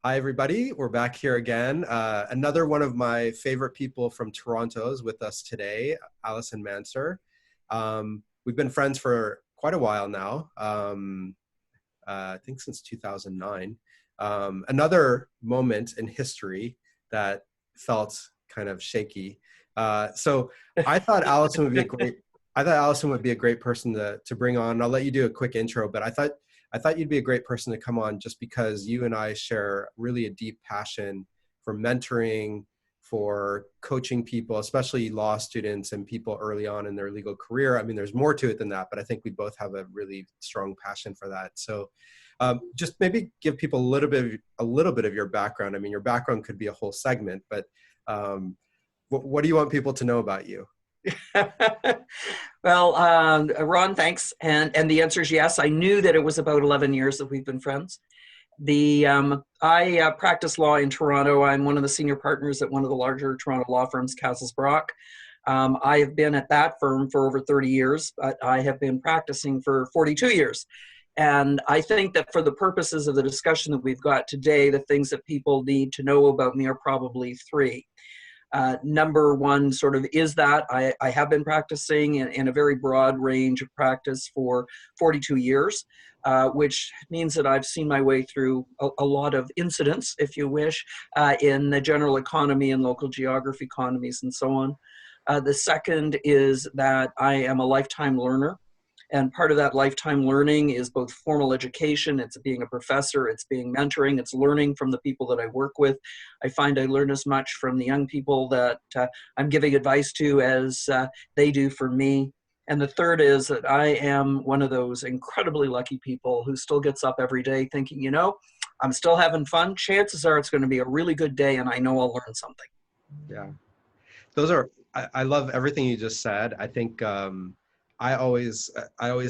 Hi, everybody. We're back here again. Another one of my favorite people from Toronto is with us today, Alison Manzer. We've been friends for quite a while now, I think since 2009. Another moment in history that felt kind of shaky. So I thought Alison would be a great person to bring on. I'll let you do a quick intro, but I thought you'd be a great person to come on just because you and I share really a deep passion for mentoring, for coaching people, especially law students and people early on in their legal career. I mean, there's more to it than that, but I think we both have a really strong passion for that. So just maybe give people a little bit of your background. I mean, your background could be a whole segment, but what do you want people to know about you? Well, Ron, thanks. And the answer is yes. I knew that it was about 11 years that we've been friends. I practice law in Toronto. I'm one of the senior partners at one of the larger Toronto law firms, Castles Brock. I have been at that firm for over 30 years, but I have been practicing for 42 years. And I think that for the purposes of the discussion that we've got today, the things that people need to know about me are probably three. Number one sort of is that I have been practicing in a very broad range of practice for 42 years, which means that I've seen my way through a lot of incidents, if you wish, in the general economy and local geography economies and so on. The second is that I am a lifetime learner. And part of that lifetime learning is both formal education, it's being a professor, it's being mentoring, it's learning from the people that I work with. I find I learn as much from the young people that I'm giving advice to as they do for me. And the third is that I am one of those incredibly lucky people who still gets up every day thinking, you know, I'm still having fun. Chances are it's going to be a really good day and I know I'll learn something. Yeah, I love everything you just said. I think I always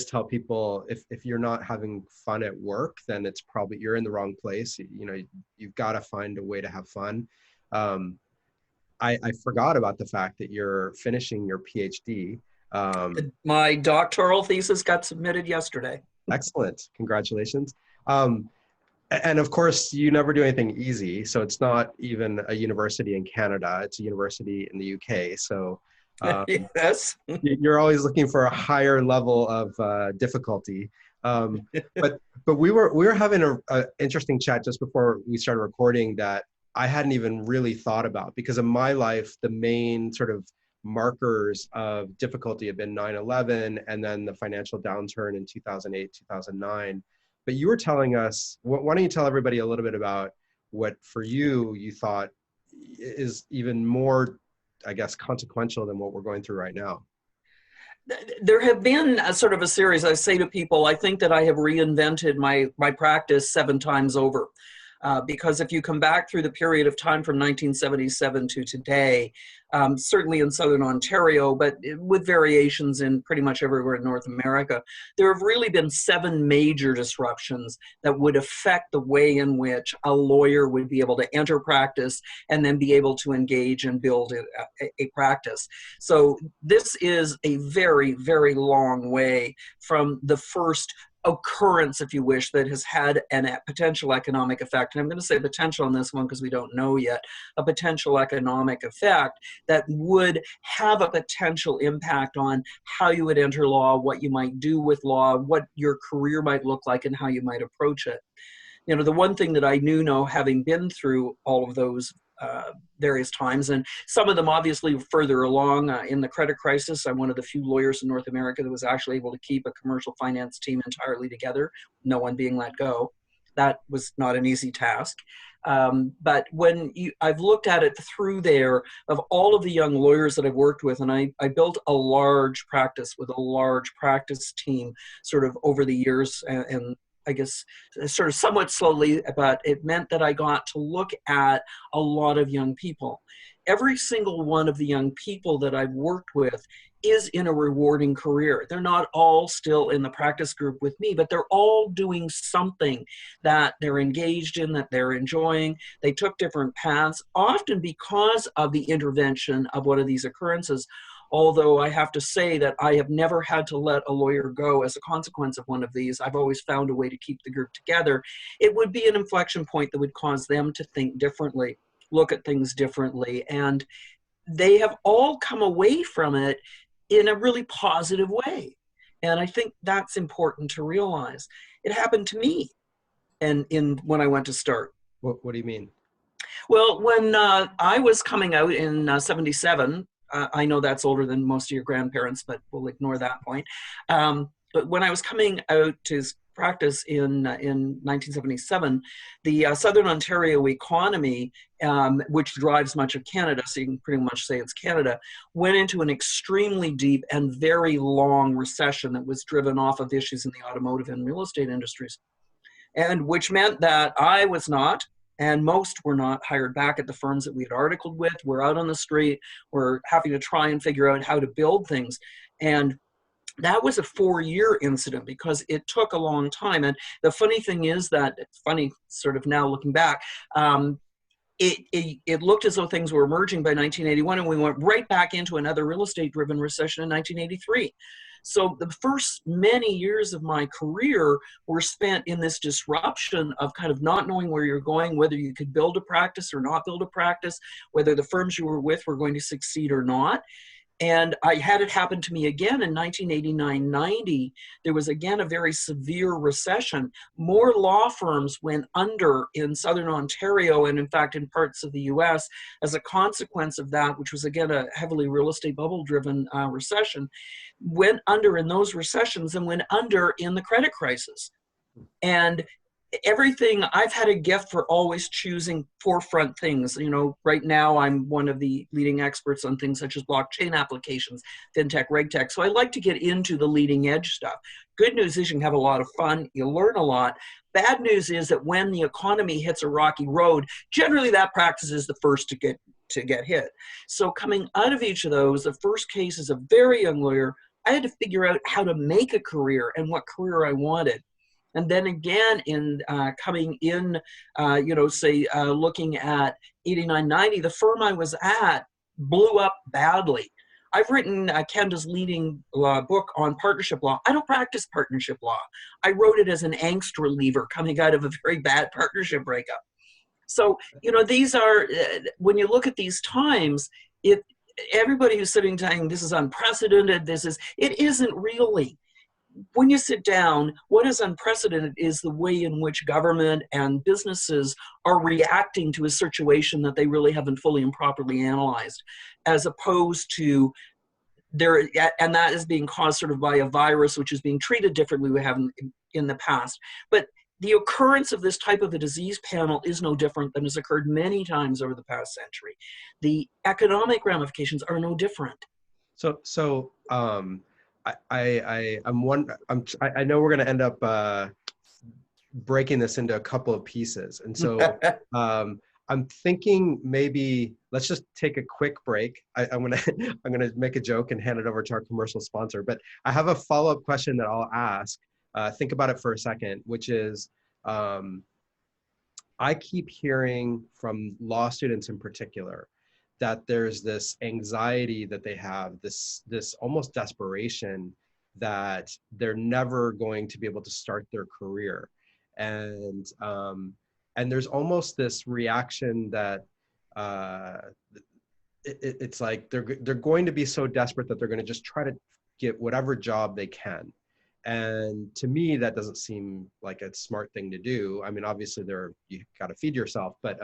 tell people if you're not having fun at work, then it's probably you're in the wrong place. You know, you've got to find a way to have fun. I forgot about the fact that you're finishing your PhD. My doctoral thesis got submitted yesterday. Excellent. Congratulations. And of course, you never do anything easy. So it's not even a university in Canada. It's a university in the UK. So Yes. you're always looking for a higher level of difficulty. But we were having a interesting chat just before we started recording that I hadn't even really thought about, because in my life, the main sort of markers of difficulty have been 9/11 and then the financial downturn in 2008, 2009. But you were telling us, why don't you tell everybody a little bit about what for you thought is even more, I guess, consequential than what we're going through right now? There have been a sort of a series. I say to people, I think that I have reinvented my practice 7 times over. Because if you come back through the period of time from 1977 to today, certainly in Southern Ontario, but with variations in pretty much everywhere in North America, there have really been 7 major disruptions that would affect the way in which a lawyer would be able to enter practice and then be able to engage and build a practice. So this is a very, very long way from the first occurrence, if you wish, that has had a potential economic effect. And I'm going to say potential on this one because we don't know yet, a potential economic effect that would have a potential impact on how you would enter law, what you might do with law, what your career might look like, and how you might approach it. You know, the one thing that I know, having been through all of those various times, and some of them obviously further along in the credit crisis. I'm one of the few lawyers in North America that was actually able to keep a commercial finance team entirely together, no one being let go. That was not an easy task. But I've looked at it through there of all of the young lawyers that I've worked with, and I built a large practice with a large practice team sort of over the years, and I guess sort of somewhat slowly, but it meant that I got to look at a lot of young people. Every single one of the young people that I've worked with is in a rewarding career. They're not all still in the practice group with me, but they're all doing something that they're engaged in, that they're enjoying. They took different paths, often because of the intervention of one of these occurrences. Although I have to say that I have never had to let a lawyer go as a consequence of one of these. I've always found a way to keep the group together. It would be an inflection point that would cause them to think differently, look at things differently. And they have all come away from it in a really positive way. And I think that's important to realize. It happened to me and when I went to start. What do you mean? Well, when I was coming out in 77, I know that's older than most of your grandparents, but we'll ignore that point. But when I was coming out to practice in 1977, the Southern Ontario economy, which drives much of Canada, so you can pretty much say it's Canada, went into an extremely deep and very long recession that was driven off of issues in the automotive and real estate industries. And which meant that I was not, and most were not hired back at the firms that we had articled with. We're out on the street. We're having to try and figure out how to build things. And that was a 4-year incident because it took a long time. And the funny thing is that, it's funny sort of now looking back, it looked as though things were emerging by 1981, and we went right back into another real estate driven recession in 1983. So the first many years of my career were spent in this disruption of kind of not knowing where you're going, whether you could build a practice or not build a practice, whether the firms you were with were going to succeed or not. And I had it happen to me again in 1989-90. There was again a very severe recession. More law firms went under in Southern Ontario and in fact in parts of the US as a consequence of that, which was again a heavily real estate bubble driven recession, went under in those recessions and went under in the credit crisis. And everything, I've had a gift for always choosing forefront things. You know, right now I'm one of the leading experts on things such as blockchain applications, fintech, regtech. So I like to get into the leading edge stuff. Good news is you can have a lot of fun, you learn a lot. Bad news is that when the economy hits a rocky road, generally that practice is the first to get hit. So coming out of each of those, the first case as a very young lawyer, I had to figure out how to make a career and what career I wanted. And then again, in coming in, looking at 89-90, the firm I was at blew up badly. I've written Canada's leading book on partnership law. I don't practice partnership law. I wrote it as an angst reliever coming out of a very bad partnership breakup. So, you know, these are, when you look at these times, everybody who's sitting saying this is unprecedented, it isn't really. When you sit down, what is unprecedented is the way in which government and businesses are reacting to a situation that they really haven't fully and properly analyzed, as opposed to and that is being caused sort of by a virus, which is being treated differently we have in the past. But the occurrence of this type of a disease panel is no different than has occurred many times over the past century. The economic ramifications are no different. I know we're going to end up breaking this into a couple of pieces, and so I'm thinking maybe let's just take a quick break. I'm gonna make a joke and hand it over to our commercial sponsor, but I have a follow-up question that I'll ask. Think about it for a second, which is I keep hearing from law students in particular that there's this anxiety that they have, this almost desperation that they're never going to be able to start their career. And there's almost this reaction that it's like they're going to be so desperate that they're going to just try to get whatever job they can. And to me, that doesn't seem like a smart thing to do. I mean, obviously you got to feed yourself, but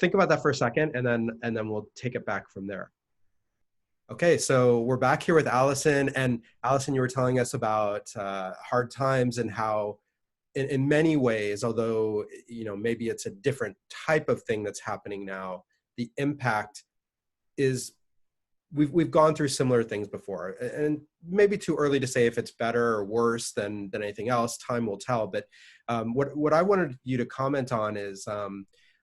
think about that for a second, and then we'll take it back from there. Okay, so we're back here with Alison, and Alison, you were telling us about hard times and how, in many ways, although maybe it's a different type of thing that's happening now, the impact is we've gone through similar things before, and maybe too early to say if it's better or worse than anything else. Time will tell. But what I wanted you to comment on is.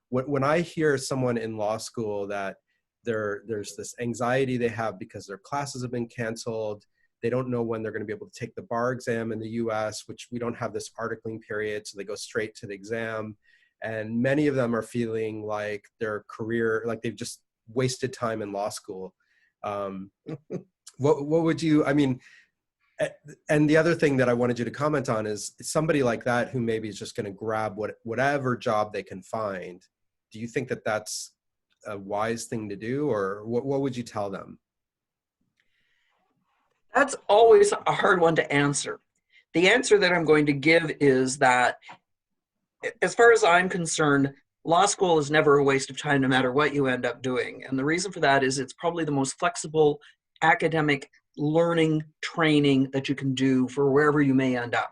When I hear someone in law school that there's this anxiety they have because their classes have been canceled, they don't know when they're going to be able to take the bar exam in the US, which we don't have this articling period, so they go straight to the exam. And many of them are feeling like their career, like they've just wasted time in law school. What would you, I mean, and the other thing that I wanted you to comment on is somebody like that who maybe is just going to grab whatever job they can find. Do you think that that's a wise thing to do, or what would you tell them? That's always a hard one to answer. The answer that I'm going to give is that, as far as I'm concerned, law school is never a waste of time, no matter what you end up doing. And the reason for that is it's probably the most flexible academic learning training that you can do for wherever you may end up.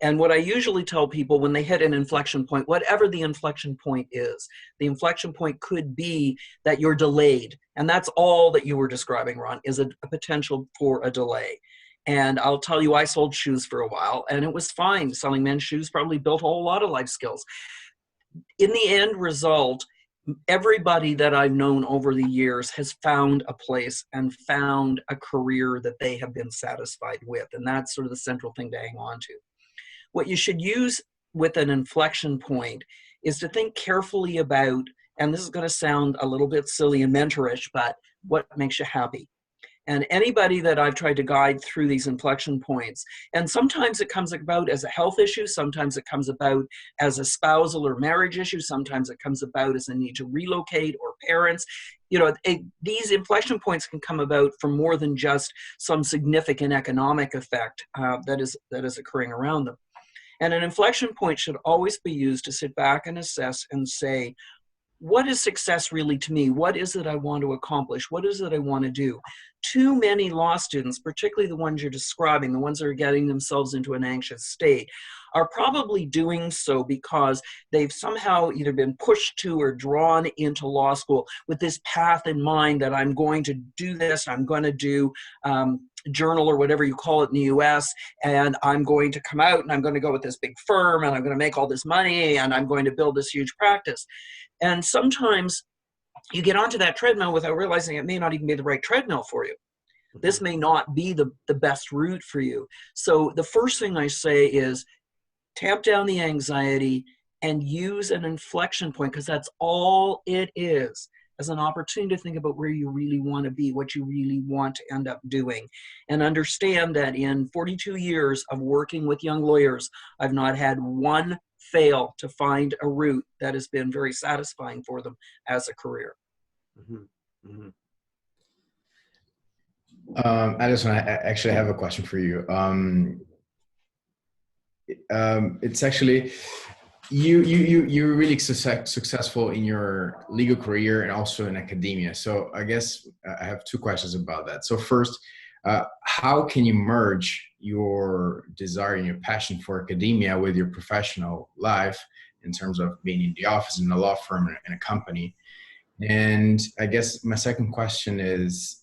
And what I usually tell people when they hit an inflection point, whatever the inflection point is, the inflection point could be that you're delayed. And that's all that you were describing, Ron, is a potential for a delay. And I'll tell you, I sold shoes for a while, and it was fine. Selling men's shoes probably built a whole lot of life skills. In the end result, everybody that I've known over the years has found a place and found a career that they have been satisfied with. And that's sort of the central thing to hang on to. What you should use with an inflection point is to think carefully about, and this is going to sound a little bit silly and mentorish, but what makes you happy? And anybody that I've tried to guide through these inflection points, and sometimes it comes about as a health issue, sometimes it comes about as a spousal or marriage issue, sometimes it comes about as a need to relocate or parents. You know, these inflection points can come about from more than just some significant economic effect that is occurring around them. And an inflection point should always be used to sit back and assess and say, what is success really to me? What is it I want to accomplish? What is it I want to do? Too many law students, particularly the ones you're describing, the ones that are getting themselves into an anxious state, are probably doing so because they've somehow either been pushed to or drawn into law school with this path in mind that I'm going to do this, I'm going to do journal or whatever you call it in the US, and I'm going to come out and I'm going to go with this big firm and I'm going to make all this money and I'm going to build this huge practice. And sometimes you get onto that treadmill without realizing it may not even be the right treadmill for you. This may not be the best route for you. So the first thing I say is tamp down the anxiety and use an inflection point, because that's all it is, as an opportunity to think about where you really want to be, what you really want to end up doing. And understand that in 42 years of working with young lawyers, I've not had one fail to find a route that has been very satisfying for them as a career. Mm-hmm. Mm-hmm. Alison, I actually have a question for you. It's actually, you're really successful in your legal career and also in academia. So I guess I have two questions about that. So first, how can you merge your desire and your passion for academia with your professional life in terms of being in the office in a law firm and a company? And I guess my second question is,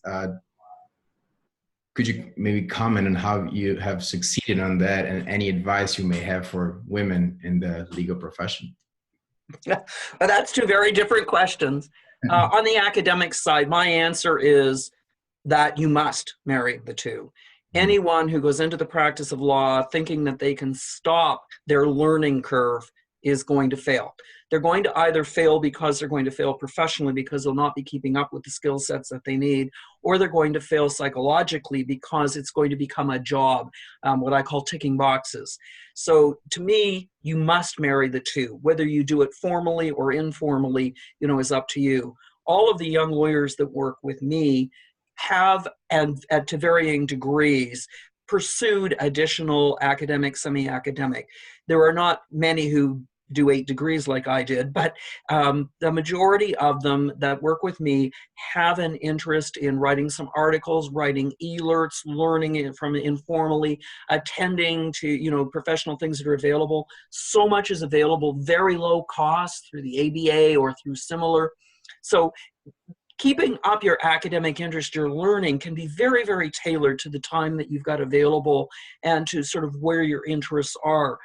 could you maybe comment on how you have succeeded on that and any advice you may have for women in the legal profession? Well, that's two very different questions. On the academic side, my answer is that you must marry the two. Anyone who goes into the practice of law thinking that they can stop their learning curve is going to fail. They're going to either fail because they're going to fail professionally because they'll not be keeping up with the skill sets that they need, or they're going to fail psychologically because it's going to become a job, what I call ticking boxes. So to me, you must marry the two. Whether you do it formally or informally, is up to you. All of the young lawyers that work with me have, and to varying degrees, pursued additional academic, semi-academic. There are not many who do 8 degrees like I did, but the majority of them that work with me have an interest in writing some articles, writing alerts, learning it from informally, attending to professional things that are available. So much is available, very low cost through the ABA or through similar. So keeping up your academic interest, your learning can be very, very tailored to the time that you've got available and to sort of where your interests are.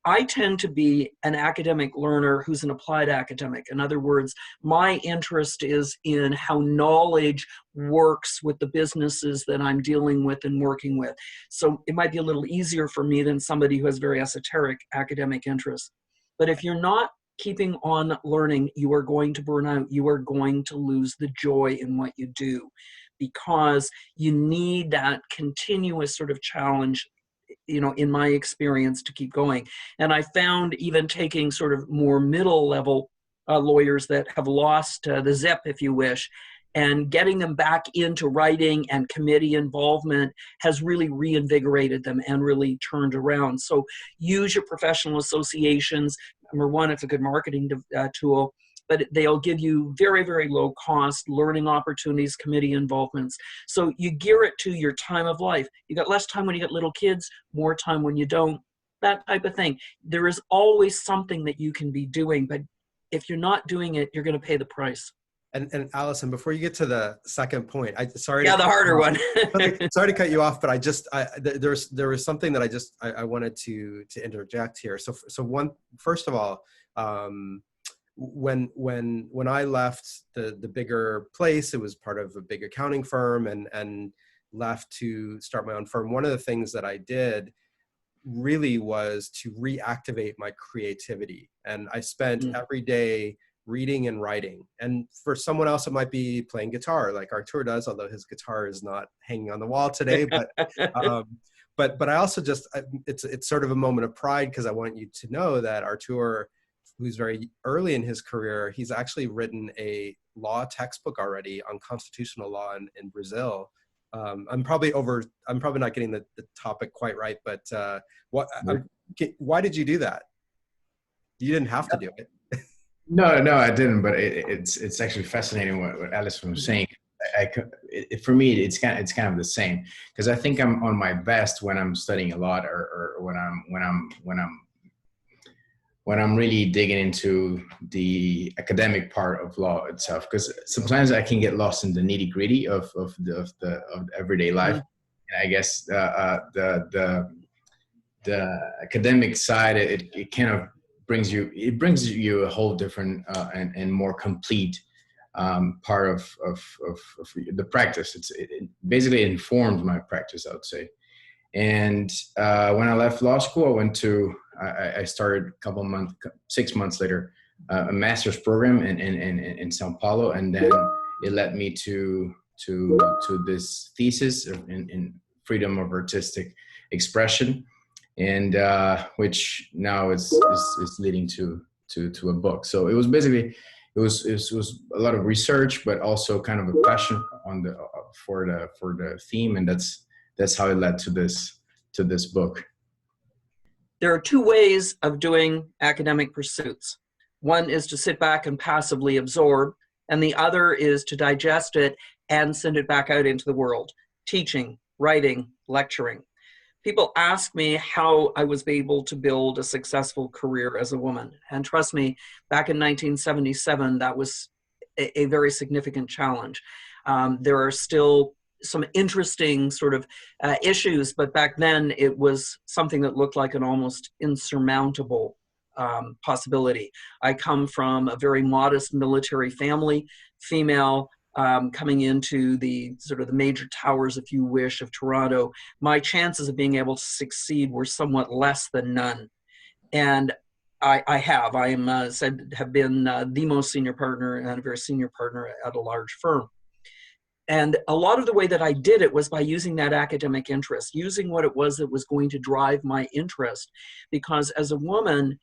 I tend to be an academic learner who's an applied academic. In other words, my interest is in how knowledge works with the businesses that I'm dealing with and working with. So it might be a little easier for me than somebody who has very esoteric academic interests. But if you're not keeping on learning, you are going to burn out. You are going to lose the joy in what you do. because you need that continuous sort of challenge, in my experience, to keep going. And I found even taking sort of more middle level lawyers that have lost the zip, if you wish, and getting them back into writing and committee involvement has really reinvigorated them and really turned around. So use your professional associations. Number one, it's a good marketing tool, but they'll give you very, very low cost learning opportunities, committee involvements. So you gear it to your time of life. You got less time when you got little kids, more time when you don't, that type of thing. There is always something that you can be doing, but if you're not doing it, you're going to pay the price. And Alison, before you get to the second point, sorry. Yeah, the harder one. Sorry to cut you off, but there was something that I wanted to interject here. So first of all, when I left the bigger place, it was part of a big accounting firm, and left to start my own firm. One of the things that I did really was to reactivate my creativity, and I spent every day reading and writing. And for someone else, it might be playing guitar, like Artur does, although his guitar is not hanging on the wall today. But I also it's sort of a moment of pride, because I want you to know that Artur, who's very early in his career, he's actually written a law textbook already on constitutional law in Brazil. I'm probably not getting the topic quite right, but why did you do that? You didn't have to do it. No, I didn't. But it's actually fascinating what Alison was saying. For me, it's kind of the same, because I think I'm on my best when I'm studying a lot, or when I'm really digging into the academic part of law itself. Because sometimes I can get lost in the nitty gritty of everyday life, and I guess the academic side, it kind of brings you a whole different and more complete part of the practice. It basically informed my practice, I would say. And when I left law school, I started 6 months later, a master's program in Sao Paulo, and then it led me to this thesis in freedom of artistic expression, and which now is leading to a book. So it was basically it was a lot of research, but also kind of a passion for the theme, and that's how it led to this book. There are two ways of doing academic pursuits. One is to sit back and passively absorb, and the other is to digest it and send it back out into the world, teaching, writing, lecturing. People ask me how I was able to build a successful career as a woman. And trust me, back in 1977, that was a very significant challenge. There are still some interesting sort of issues, but back then it was something that looked like an almost insurmountable possibility. I come from a very modest military family, female, coming into the sort of the major towers, if you wish, of Toronto. My chances of being able to succeed were somewhat less than none. And I am said to have been the most senior partner and a very senior partner at a large firm. And a lot of the way that I did it was by using that academic interest, using what it was that was going to drive my interest. Because as a woman,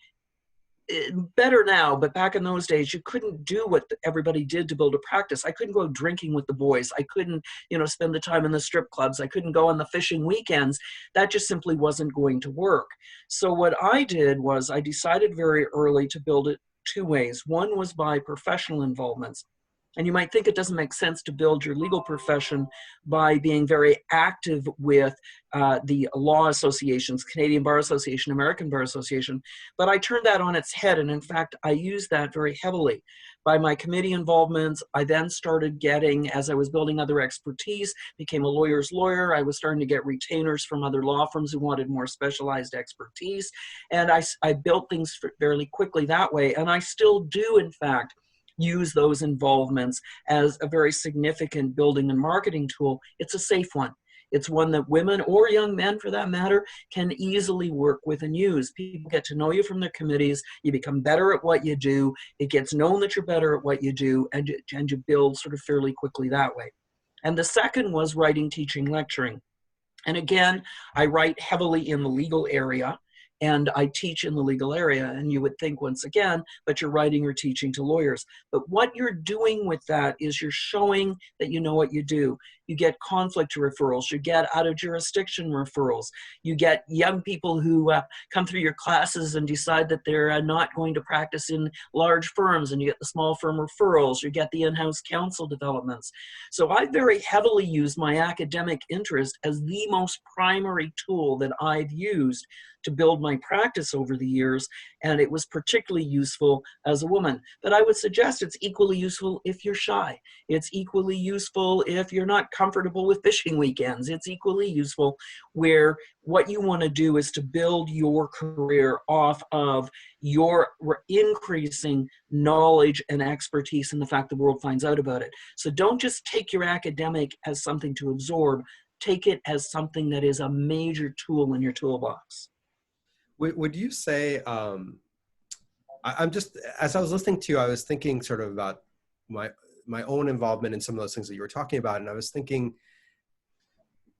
better now, but back in those days, you couldn't do what everybody did to build a practice. I couldn't go drinking with the boys. I couldn't, spend the time in the strip clubs. I couldn't go on the fishing weekends. That just simply wasn't going to work. So what I did was I decided very early to build it two ways. One was by professional involvements. And you might think it doesn't make sense to build your legal profession by being very active with the law associations, Canadian Bar Association, American Bar Association. But I turned that on its head. And in fact, I used that very heavily. By my committee involvements, I then started getting, as I was building other expertise, became a lawyer's lawyer. I was starting to get retainers from other law firms who wanted more specialized expertise. And I built things fairly quickly that way. And I still do, in fact, use those involvements as a very significant building and marketing tool. It's a safe one. It's one that women or young men, for that matter, can easily work with and use. People get to know you from their committees. You become better at what you do. It gets known that you're better at what you do, and you build sort of fairly quickly that way. And the second was writing, teaching, lecturing. And again, I write heavily in the legal area, and I teach in the legal area. And you would think, once again, but you're writing or teaching to lawyers. But what you're doing with that is you're showing that you know what you do. You get conflict referrals, you get out of jurisdiction referrals, you get young people who come through your classes and decide that they're not going to practice in large firms, and you get the small firm referrals, you get the in-house counsel developments. So I very heavily use my academic interest as the most primary tool that I've used to build my practice over the years, and it was particularly useful as a woman. But I would suggest it's equally useful if you're shy. It's equally useful if you're not comfortable with fishing weekends. It's equally useful where what you want to do is to build your career off of your increasing knowledge and expertise and the fact the world finds out about it. So don't just take your academic as something to absorb. Take it as something that is a major tool in your toolbox. Would you say, I'm just, as I was listening to you, I was thinking sort of about my own involvement in some of those things that you were talking about. And I was thinking,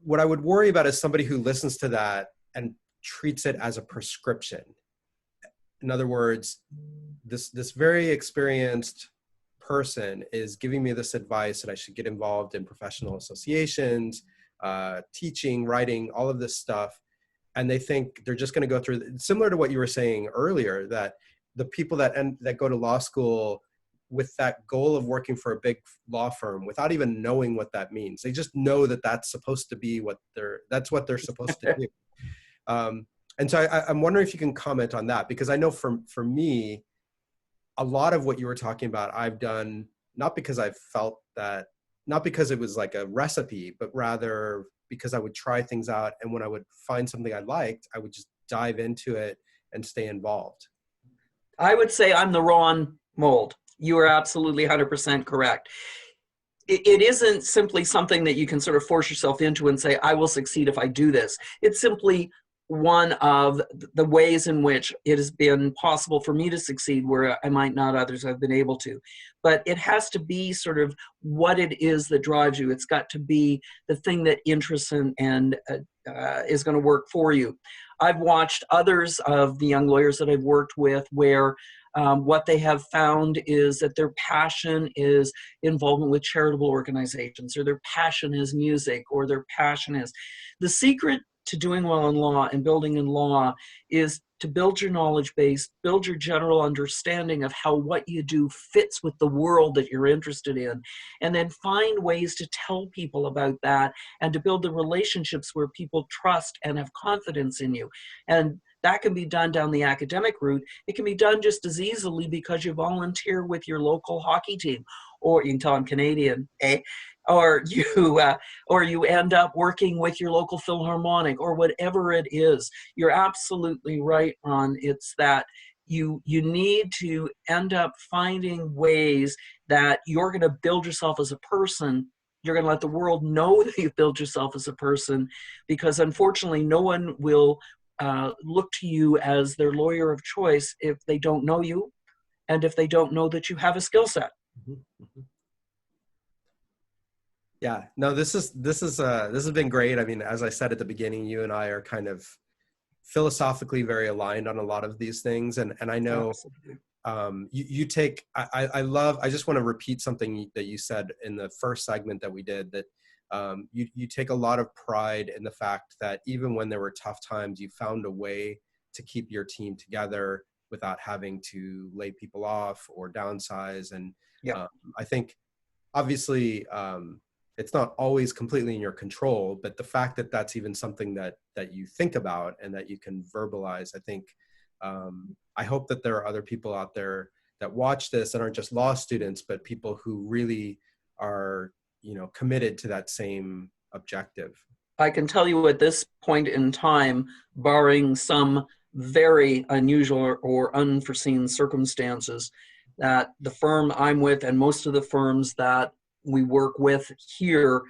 what I would worry about is somebody who listens to that and treats it as a prescription. In other words, this very experienced person is giving me this advice that I should get involved in professional associations, teaching, writing, all of this stuff. And they think they're just going to go through, similar to what you were saying earlier, that the people that go to law school with that goal of working for a big law firm without even knowing what that means. They just know that that's supposed to be that's what they're supposed to do. And so I'm wondering if you can comment on that, because I know for me, a lot of what you were talking about, I've done, not because I felt that, not because it was like a recipe, but rather because I would try things out. And when I would find something I liked, I would just dive into it and stay involved. I would say I'm the Ron mold. You are absolutely 100% correct. It isn't simply something that you can sort of force yourself into and say, I will succeed if I do this. It's simply one of the ways in which it has been possible for me to succeed where I might not others have been able to. But it has to be sort of what it is that drives you. It's got to be the thing that interests and is going to work for you. I've watched others of the young lawyers that I've worked with where what they have found is that their passion is involvement with charitable organizations, or their passion is music, or their passion is... The secret to doing well in law and building in law is to build your knowledge base, build your general understanding of how what you do fits with the world that you're interested in, and then find ways to tell people about that and to build the relationships where people trust and have confidence in you. And that can be done down the academic route. It can be done just as easily because you volunteer with your local hockey team, or you can tell I'm Canadian, eh? Or you end up working with your local philharmonic, or whatever it is. You're absolutely right, Ron. It's that you need to end up finding ways that you're going to build yourself as a person. You're going to let the world know that you've built yourself as a person, because unfortunately no one will look to you as their lawyer of choice if they don't know you, and if they don't know that you have a skill set. Mm-hmm. Yeah, no, this has been great. I mean, as I said at the beginning, you and I are kind of philosophically very aligned on a lot of these things. And I know you take, I just want to repeat something that you said in the first segment that we did, that you take a lot of pride in the fact that even when there were tough times, you found a way to keep your team together without having to lay people off or downsize. And I think obviously, it's not always completely in your control, but the fact that that's even something that you think about and that you can verbalize, I think, I hope that there are other people out there that watch this that aren't just law students, but people who really are, committed to that same objective. I can tell you at this point in time, barring some very unusual or unforeseen circumstances, that the firm I'm with and most of the firms that we work with here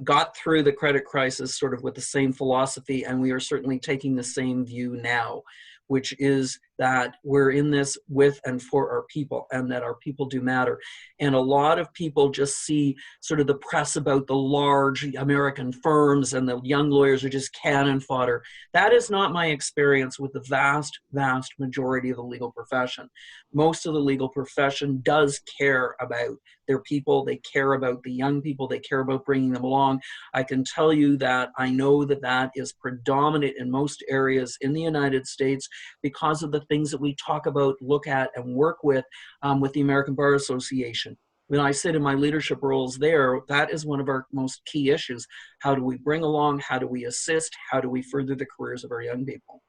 got through the credit crisis sort of with the same philosophy, and we are certainly taking the same view now, which is that we're in this with and for our people, and that our people do matter. And a lot of people just see sort of the press about the large American firms and the young lawyers are just cannon fodder. That is not my experience with the vast, vast majority of the legal profession. Most of the legal profession does care about their people. They care about the young people. They care about bringing them along. I can tell you that I know that that is predominant in most areas in the United States because of the things that we talk about, look at, and work with the American Bar Association. When I sit in my leadership roles there, that is one of our most key issues. How do we bring along? How do we assist? How do we further the careers of our young people?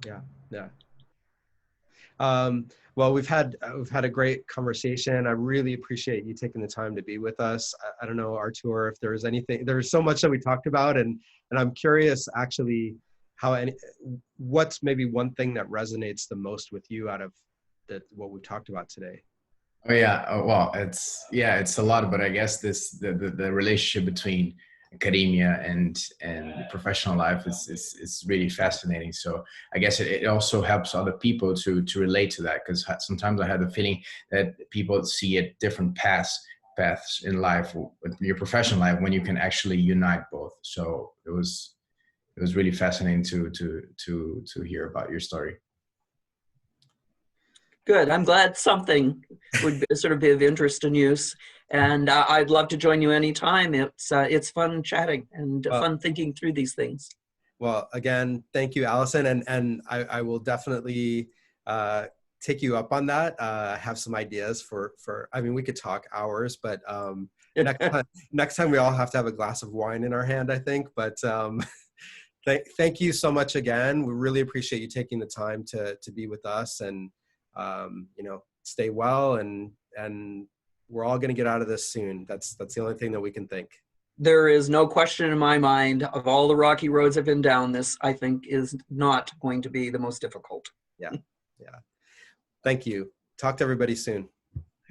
Yeah, yeah. Well, we've had a great conversation. I really appreciate you taking the time to be with us. I don't know, Artur, if there's anything. There's so much that we talked about, and I'm curious actually what's maybe one thing that resonates the most with you out of what we've talked about today. Oh yeah, well, it's a lot, but I guess the relationship between academia and professional life is really fascinating. So I guess it also helps other people to relate to that, because sometimes I had the feeling that people see it different paths in life, with your professional life, when you can actually unite both. So it was really fascinating to hear about your story. Good. I'm glad something would sort of be of interest and use. And I'd love to join you anytime. It's fun chatting and fun thinking through these things. Well, again, thank you, Alison. And I will definitely take you up on that. I have some ideas for, I mean, we could talk hours, but next time we all have to have a glass of wine in our hand, I think. But thank you so much again. We really appreciate you taking the time to be with us, and stay well, and we're all going to get out of this soon. That's the only thing that we can think. There is no question in my mind, of all the rocky roads I've been down, this, I think, is not going to be the most difficult. Yeah. Thank you. Talk to everybody soon.